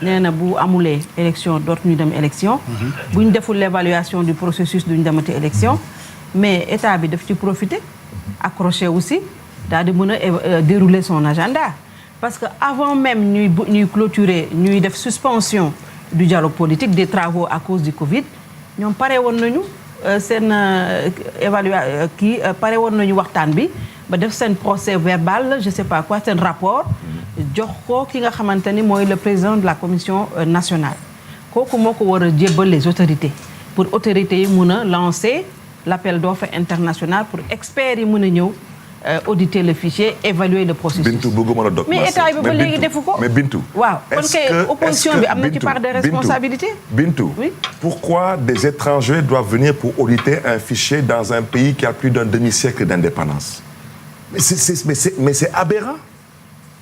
nee na bu amulee élection dootuñu dem élection. bu ñu deful l'évaluation du processus duñu demati élection. mais état bi daf ci profiter. accroché aussi daal di mën a dérouler son agenda. parce que avant même ñuy clôturer ñuy def suspension du dialogue politique des travaux à cause du Covid ñoom pare woon nañu seen pare woon nañu waxtaan bi ba def seen procès verbal je sais pas quoi seen rapport jox ko ki nga xamante ni mooy le président de la commission nationale kooku moo ko war a jébbal les autorités pour autorités yi mun a lancer l'appel d'offres international pour experts yi mën a ñëw auditer le fichier évaluer le processus. Bintu bëgguma la dog. mais état bi ba léegi defu ko. mais Bintu. waaw kon kay opposition bi am na ci part de responsabilité. Bintu oui. Pourquoi des étrangers doivent venir pour auditer un fichier dans un pays qui a plus d'un demi-siècle d'indépendance. mais c'est aberrant.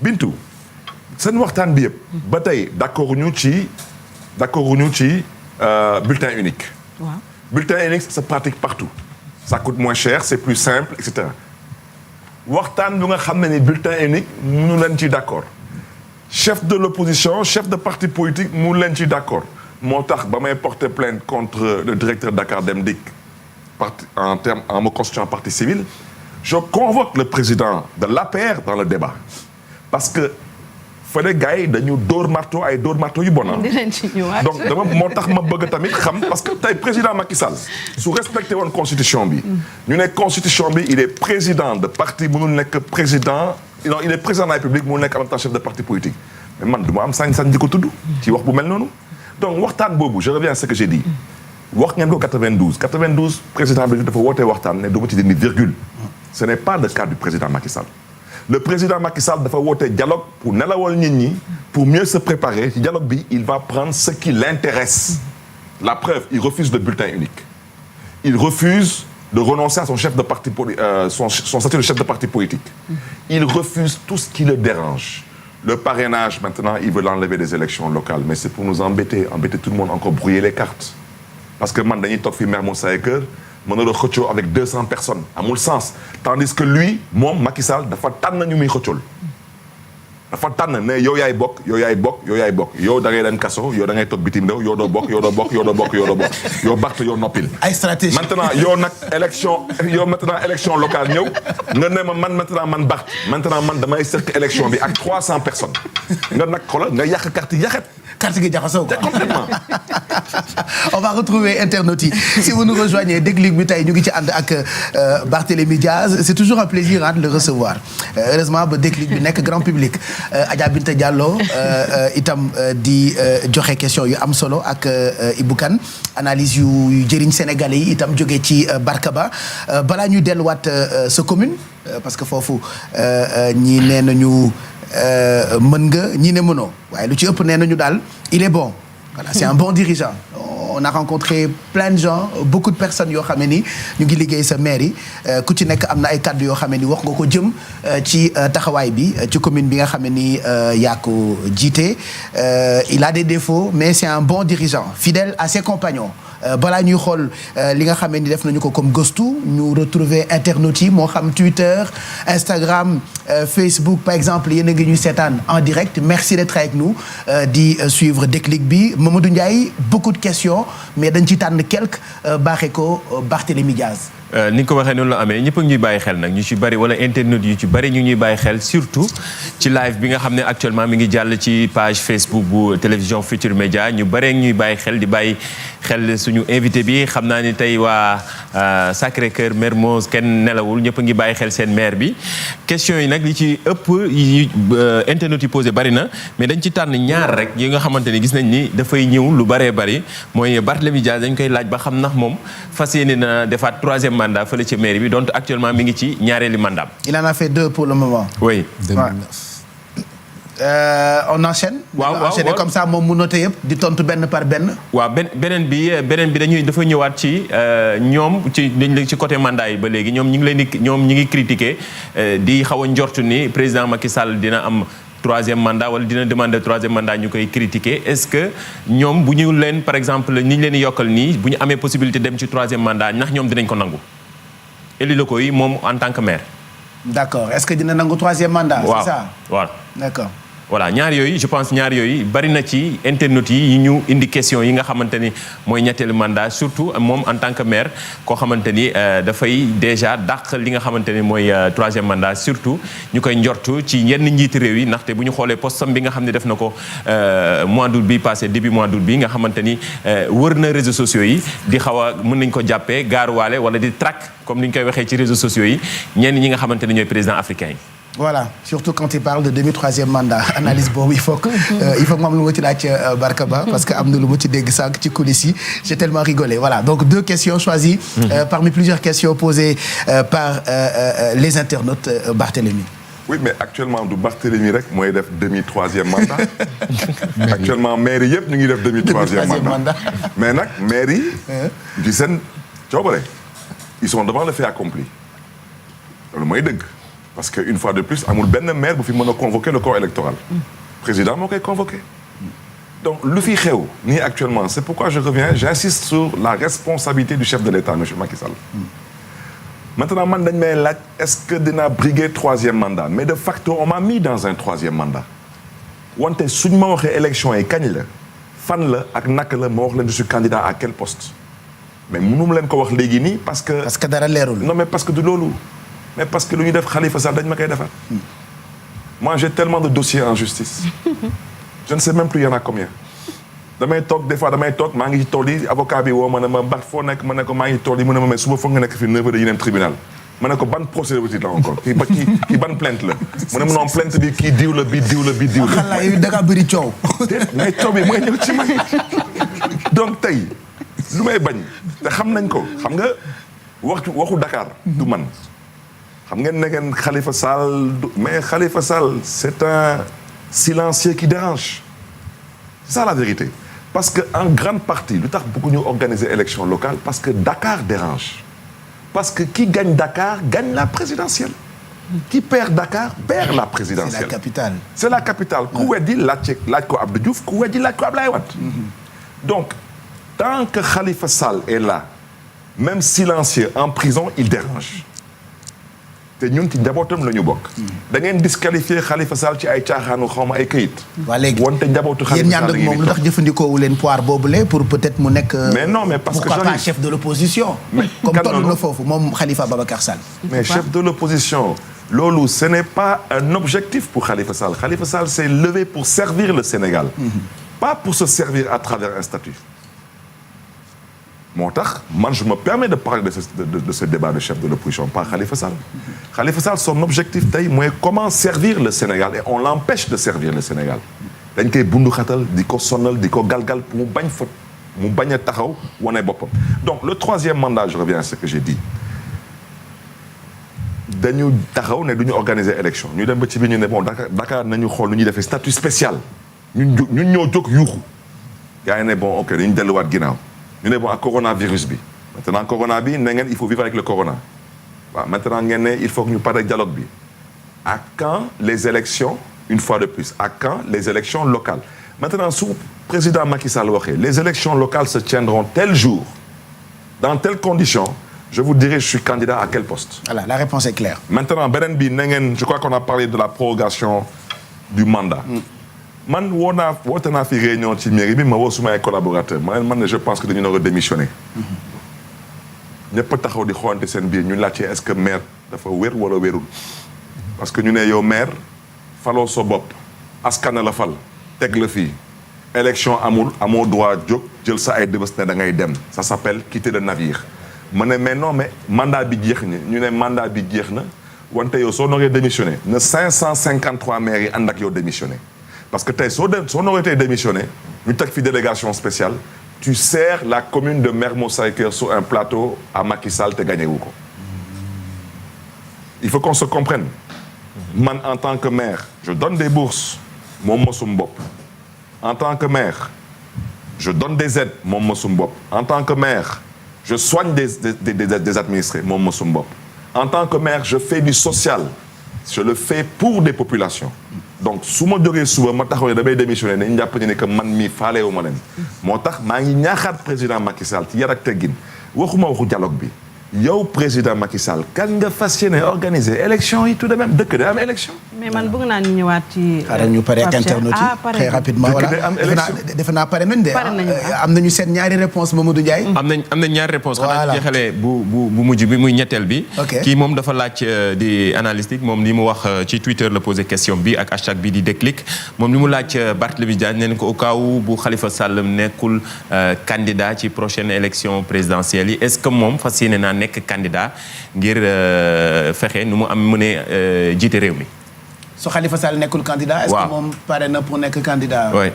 Bintu seen waxtaan bi yëpp. ba tey d'accord ñu ci bulletin unique. waaw bulletin unique ça se pratique partout. ça coûte moins cher c'est plus simple et cetera. waxtaan bi nga xam ne ni bulletin unique mënu leen ci d'accord chef de l'opposition chef de parti politique mënu leen ci d'accord moo tax ba may porter plainte contre le directeur Dakar Dem Dikk en me constituant partie civile je convoque le président de l'APR dans le débat parce que fële gars yi dañu dóor marteau yu bon dinañ ci ñëwaat donc dama moo tax ma bëgg tamit xam parce que tey président Macky Sall su respecté woon constitution bi ñu ne constitution bi il est président de parti mënul nekk président non il est président de la République mënul nekk en même temps chef de parti politique mais man du ma am sañ-sañ di ko tudd ci wax bu mel noonu donc waxtaan boobu je reviens à ce que j'ai dit wax ngeen ko 92 président bi dafa wootee waxtaan ne du ma ci dindi virgule ce n'est pas le cas du président Macky Sall. Le président Macky Sall dafa woote dialogue pour nelawal nit ñi pour mieux se préparer ci dialogue bi il va prendre ce qui l'intéresse la preuve il refuse le bulletin unique il refuse de renoncer à son chef de parti son statut de chef de parti politique il refuse tout ce qui le dérange le parrainage maintenant il veut l'enlever des élections locales mais c'est pour nous embêter tout le monde encore brouiller les cartes parce que man dañuy toog fi Mermoz Sacré-Cœur mën na la xëccoo avec 200 personnes amul sens tandis que lui moom Macky Sall dafa tànn ñu muy xëccool dafa tànn ne yow yaay bokk yow da ngay dem kaso yow da ngay toog bitim réew yow doo bokk yow Barth yow noppil. ay stratégie maintenant yow nag élection locale ñëw nga ne ma man Barth maintenant man damay seq élection bi ak 300 personnes nga nag xoolal nga yàq carte yi yaxet. carte gi jaxasoo quoi. Complètement. On va retrouver internautes yi si vous nous rejoignez Déclic bi tey ñu ngi ci ànd ak Barthélémy Diaz c'est toujours un plaisir de le recevoir heureusement ba Déclic bi nekk grand public Adja Binta Diallo itam di joxe question yu am solo ak Ibou Kane analyse yu jëriñ Sénégalais yi itam jóge ci Barkaba balaa ñuy delluwaat sa commune parce que foofu ñii nee nañu mën nga ñii ne mënoo waaye lu ci ëpp nee nañu daal il est bon voilà c'est un bon dirigeant on a rencontré plein de gens beaucoup de personnes yoo xam ne ni ñu ngi liggéey sa mairie ku ci nekk am na ay kàddu yoo xam ne ni wax nga ko jëm ci taxawaay bi ci commune bi nga xam ne ni yaa ko jiite il a des défauts mais c'est un bon dirigeant fidèle à ses compagnons balaa ñuy xool li nga xam ne ni def nañu ko comme gëstu ñu retrouver internautes yi moo xam Twitter Instagram Facebook par exemple yéen a ngi ñuy seetaan en direct merci d'être avec nous di suivre Déclic bi Mamadou Ndiaye beaucoup de questions mais dañ ci tànn quelques baaxee ko Barthélémy Diaz. ni nga ko waxee noonu la amee ñëpp a ñuy bàyyi xel nag ñu ci bari wala internet yu ci bari ñu ñuy bàyyi xel surtout ci live bi nga xam ne actuellement mi ngi jàll ci page Facebook bu télévision Futur Média ñu bari ñuy bàyyi xel di bàyyi xel suñu invité bi xam naa ni tey waa Sacré-Cœur Mermoz kenn nelawul ñëpp a ngi bàyyi xel seen maire bi question yi nag li ci ëpp yi internet yi posé bari na mais dañ ci tànn ñaar rek yi nga xamante ni gis nañ ni dafay ñëw lu baree bari mooy Barthélémy Diaz dañ koy laaj ba xam ndax moom fas yéene na defaat troisième mandat fële ci mairie bi donc actuellement mi ngi ci ñaareeli mandat. Il en a fait 2 pour le moment. Oui. 2009. On enchaîne. waaw enchaîner comme ça moom mu noté yëpp di tontu benn par benn. waaw beneen bi dañuy dafa ñëwaat ci ñoom ci côté mandat yi ba léegi ñoom ñu ngi critiquer di xaw a njortu ni président Macky Sall dina am troisième mandat wala dina demander troisième mandat ñu koy critiquer est-ce que ñoom bu ñu leen par exemple ni ñu leen di yokkal nii bu ñu amee possibilité dem ci troisième mandat ndax ñoom dinañ ko nangu élus locaux yi moom en tant que maire. D'accord est-ce que dina nangu troisième mandat. waaw c'est ça waaw. D'accord voilà ñaar yooyu je pense ñaar yooyu bari na ci internautes yi ñu indi question yi nga xamante ni mooy ñetteelu mandat surtout moom en tant que maire koo xamante ni dafay déjà dàq li nga xamante ni mooy troisième mandat surtout ñu koy njortu ci yenn njiiti réew yi ndaxte bu ñu xoolee postam bi nga xam ne def na ko mois d'août bi passé début mois d'août bi nga xamante ni wër na réseaux sociaux yi di xaw a mën nañ ko jàppee gaaruwaale wala di track comme ni ñu koy waxee ci réseaux sociaux yi ñenn ñi nga xamante ni ñooy président africain yi. Voilà, surtout quand il parle de demi-troisième mandat analyse boobu il faut que moom lu ma ci laaj Barka Ba parce que am na lu ma ci dégg sànq ci coulisses yi j'ai tellement rigolé voilà donc 2 questions choisies parmi plusieurs questions posées par les internautes Barthélémy. Oui mais actuellement du Barthélémy rek mooy def demi-troisième mandat actuellement maire yëpp ñu ngi def demi-troisième mandat mais nag maire yi di seen coobare ils sont devant le fait accompli loolu mooy dëgg. Parce qu'une fois de plus amul benn maire bu fi mën a convoquer le corps électoral président moo koy convoquer donc lu fi xew nii actuellement c'est pourquoi je reviens j'insiste sur la responsabilité du chef de l'État monsieur Macky Sall maintenant man dañ may laaj est-ce que dinaa briguer 3e mandat mais de facto on m'a mis dans un 3e mandat wante suñ ma waxee élection yi kañ la fan la ak naka la ma wax leen je suis candidat à quel poste mais mënuma leen ko wax léegi nii parce que dara leerul non mais parce que du loolu mais parce que lu ñu def Khalifa Sall dañ ma koy defar moi j'ai tellement de dossiers en justice je ne sais même plus il y en a combien damay toog des fois damay toog maa ngi ci tool yi avocat bi woo ma ne ma Bart foo nekk ma ne ko maa ngi tool yi mu ne ma mais suba foog nga nekk fi 9h dañuy dem tribunal ma ne ko ban procédure la encore kii ban plainte la mu ne ma non plainte bi kii diw la bii diw la bii diw la. xalaat yow da ngaa bëri coow. mais coow bi mooy ñëw ci man donc tey lu may bañ te xam nañ ko xam nga waxu Dakar du man. xam ngeen ne ngeen Khalifa Sall mais Khalifa Sall c'est un silencieux qui dérange c'est ça la vérité parce que en grande partie lu tax bëgguñu organiser élection locale parce que Dakar dérange parce que qui gagne Dakar gagne la présidentielle qui perd Dakar perd la présidentielle. C'est la capitale. ku weddi laaj ko Abdou Diouf ku weddi laaj ko Abdoulaye Wade donc tant que Khalifa Sall est là même silencieux en prison il dérange te ñun ci njabootam la ñu bokk. da ngeen disqualifier Khalifa Sall ci ay caaxaanu xawma ay këyit. waa léegi wante njabootu Khalifa Sall yéen ñaan moom lu tax jëfandikoo wu leen poire boobule pour peut-être mu nekk. mais non mais parce que pourquoi pas chef de l'opposition. comme toll na foofu moom Khalifa Babacar Sall. mais chef de l'opposition loolu ce n'est pas un objectif pour Khalifa Sall Khalifa Sall s'est levé pour servir le Sénégal. pas pour se servir à travers un statut. moo tax man je me permets de parler de ce débat de chef de l'opposition par Khalifa Sall. Khalifa Sall son objectif tey mooy comment servir le Sénégal et on l'empêche de servir le Sénégal. dañ koy bundu xatal di ko sonal di ko galgal pour mu bañ a taxaw wane boppam. donc le 3e mandat je reviens à ce que j'ai dit dañu taxaw ne du ñu organiser élection ñu dem ba ci biir ñu ne bon Dakar nañu xool nu ñuy defee statut spécial ñun ñoo jóg yuuxu gars yi ne bon ok dañu delluwaat ginnaaw. ñu ne bon ak coronavirus bi maintenant corona bi ne ngeen il faut vivre avec le corona waaw maintenant ngeen ne il faut que ñu pare dialogue bi à quand les élections une fois de plus à quand les élections locales maintenant su président Macky Sall waxee les élections locales se tiendront tel jour dans telles conditions je vous dirai je suis candidat à quel poste. Voilà, la réponse est claire. Maintenant beneen bi ne ngeen je crois qu'on a parlé de la prorogation du mandat. man woote naa fi réunion ci mairie bi ma woo suma ay collaborateurs man je pense que dañu nar a démissionner. ñëpp a taxaw di xoolante seen biir ñu laajte est-ce que maire dafa wér wala wérul. parce que ñu ne yow maire faloo sa bopp askan la fal teg la fii élection amoo droit jóg jël sa ay débës ne da ngay dem ça s'appelle quitter le navire. ma ne mais non mais mandat bi jeex na ñu ne mandat bi jeex na wante yow soo naree démissionner na 553 maires yi ànd ak yow démissionner. parce que tey soo naree tey démissionné ñu teg fi délégation spéciale tu sers la commune de Mermoz Sacré-Cœur sur un plateau à Macky Sall te gagné wu ko. il faut qu'on se comprenne man en tant que maire je donne des bourses moom mosum bopp en tant que maire je donne des aides moom mosum bopp en tant que maire je soigne des administrés moom mosum bopp en tant que maire je fais du social je le fais pour des populations. donc su ma jógee suba ma taxaw ne damay démissionner nañ jàpp ne que man mii faalewu ma leen moo tax maa ngi ñaaxaat président Macky Sall ci yar ak teggin waxuma waxu dialogue bi yow président Macky Sall kan nga fas yéene organiser élection yi tout de même dëkk day am élection. mais man bëgg naa ñu ñëwaat ci. xaaral ñu pare ak internautes yi très rapidement voilà defe naa pare nañ de. am nañu seen ñaari réponse Mamadou Ndiaye. am nañ ñaari réponse xanaa jeexalee bu mujj bi muy ñetteel bi. kii moom dafa laaj di analytique moom li mu wax ci Twitter la posé question bi ak hashtag bi di déclic moom li mu laaj Barthélémy Dias nee ko au cas où bu Khalifa Sall nekkul candidat ci prochaine élection présidentielle yi est-ce que moom fas yéene naa nekk candidat ngir fexe nu mu am mënee jiite réew mi. su Khalifa Sall nekkul candidat. est-ce que moom pare na pour nekk candidat. oui.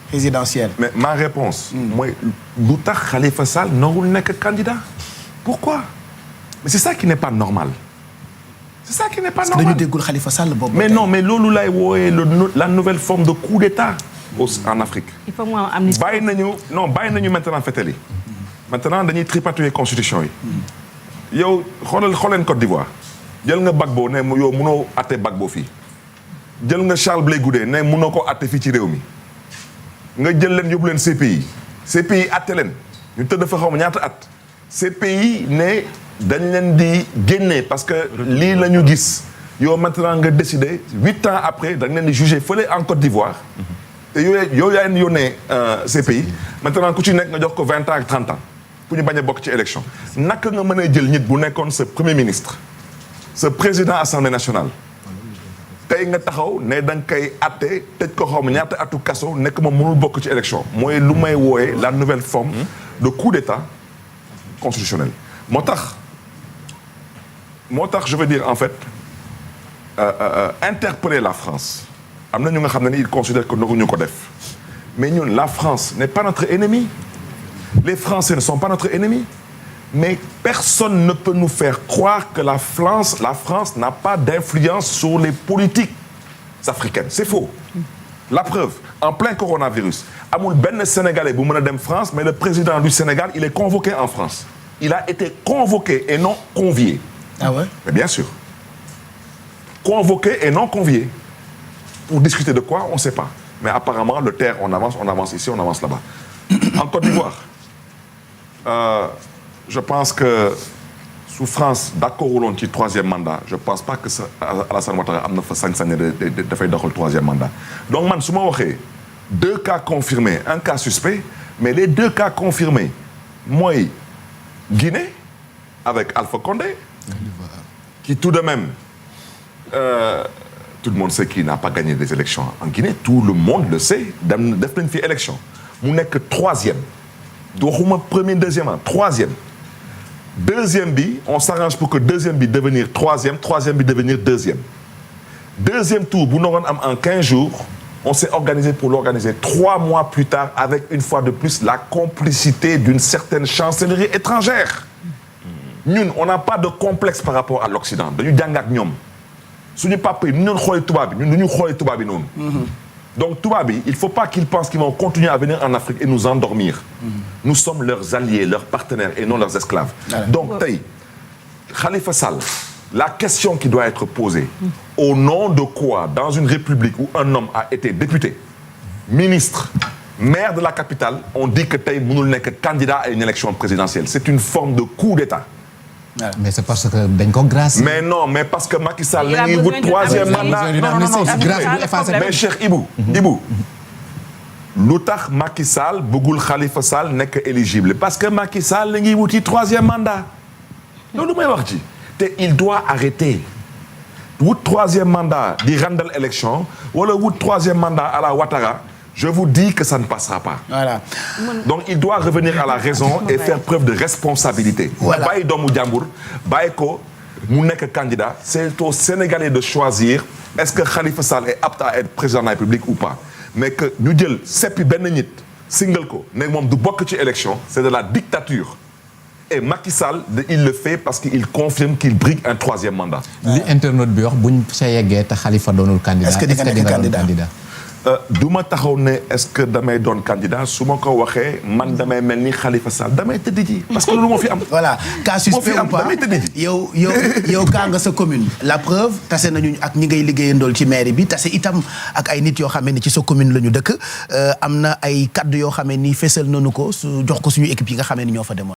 présidentiel. mais ma réponse mooy lu tax Khalifa Sall narul nekk candidat. pourquoi. mais c'est ça qui n'est pas normal. c'est ça qui n'est pas normal. dañu déggul Khalifa Sall boobu. mais non mais loolu lay wooyee la nouvelle forme de coup d'État en Afrique. il faut mu am amnistie. bàyyi nañu maintenant fetel yi. maintenant dañuy tripatouiller constitution yi. yow xooleen Côte d'Ivoire. jël nga Gbagbo ne yow mënoo atte Gbagbo fii. jël nga Charles Blé Goudé ne mënoo ko atte fii ci réew mi. nga jël leen yóbbu leen CPI. CPI atte leen. ñu tëdd fa xaw ma ñaata at. CPI ne dañ leen di génne parce que lii la ñu gis. yow maintenant nga décider 8 ans après dañ leen di juger fële en Côte d'Ivoire. te yow yaa leen yónnee CPI. maintenant ku ci nekk nga jox ko 20 ans ak 30 ans. pour ñu bañ a bokk ci élection. naka nga mën a jël nit bu nekkoon sa premier ministre. sa président assemblée nationale. tey nga taxaw ne da nga koy atte tëj ko xaw ma ñaata atu kaso nekk moom mënul bokk ci élection. mooy lu may wooyee la nouvelle forme de coup d'État constitutionnel. moo tax je veux dire en fait interpeller la France. am na ñu nga xam ne ni ils considèrent que naruñu ko def. mais ñun la France n'est pas notre ennemi. les Français ne sont pas notre ennemi. mais personne ne peut nous faire croire que la France n'a pas d'influence sur les politiques africaines. C'est faux. La preuve, en plein coronavirus, amul benn Sénégalais bu mën a dem France, mais le président du Sénégal, il est convoqué en France. Il a été convoqué et non convié. Ah ouais? Mais bien sûr. Convoqué et non convié. Pour discuter de quoi, on ne sait pas. Mais apparemment, le terre, on avance ici, on avance là-bas. En Côte d'Ivoire, je pense que sous France d'accord wuloon ci troisième mandat je pense pas que ça Alassane Ouattara am na fa sañ-sañ dafay doxal troisième mandat. donc man su ma waxee 2 cas confirmés 1 cas suspect mais les 2 cas confirmés mooy Guinée avec Alpha Condé qui tout de même tout le monde sait qu'il n'a pas gagné des élections en Guinée tout le monde le sait dem def nañ fi élection mu nekk 3e waxuma premier deuxième troisième. Deuxième bi on s'arrange pour que deuxième bi devenir troisième bi devenir deuxième. Deuxième tour bu naroon am en 15 jours on s'est organisé pour l'organiser 3 mois plus tard avec une fois de plus la complicité d'une certaine chancellerie étrangère. ñun on n'a pas de complexe par rapport à l'Occident dañu jàng ak ñoom suñu papa yi nu ñu xoolee tubaab bi ñun du ñu xoolee tubaab bi noonu. donc tubaab bi il faut pas qu'ils pensent qu'ils vont continuer à venir en Afrique et nous endormir. Nous sommes leurs alliés, leurs partenaires et non leurs esclaves. Donc tey Khalifa Sall la question qui doit être posée au nom de quoi dans une république où un homme a été député ministre maire de la capitale on dit que tey mënul nekk candidat à une élection présidentielle c'est une forme de coup d'État. mais c'est parce que dañ ko grâce. mais non mais parce que Macky Sall la ñuy wut troisième mandat non mais Cheikh Ibou lu tax Macky Sall bëggul Khalifa Sall nekk éligible parce que Macky Sall la ñuy wuti troisième mandat loolu may wax ci te il doit arrêter wut troisième mandat di randal élection wala wut troisième mandat à la Ouattara je vous dis que ça ne passera pas. Voilà. Donc il doit revenir à la raison et faire preuve de responsabilité. Voilà. Bàyyi doomu jàmbur bàyyi ko mu nekk candidat c'est aux Sénégalais de choisir est-ce que Khalifa Sall est apte à être président de la République ou pas mais que ñu jël seppi benn nit single ko ne moom du bokk ci élection c'est de la dictature. Et Macky Sall il le fait parce qu'il confirme qu'il brigue un troisième mandat. li internaute bi wax buñ sa yeggee te Khalifa doonul candidat. est-ce que di nga nekk candidat du ma taxaw ne est-ce que damay doon candidat su ma ko waxee man damay mel ni Khalifa Sall damay tëdd ji parce que loolu moo fi am. voilà cas suspect ou pas yow kaa nga sa commune. la preuve tase nañu ak ñi ngay liggéeyandool ci mairie bi tase itam ak ay nit yoo xamee ni ci sa commune la ñu dëkk am na ay kaddu yoo xamee ni fésal nañu ko su jox ko suñu équipe yi nga xamee ni ñoo fa demoon.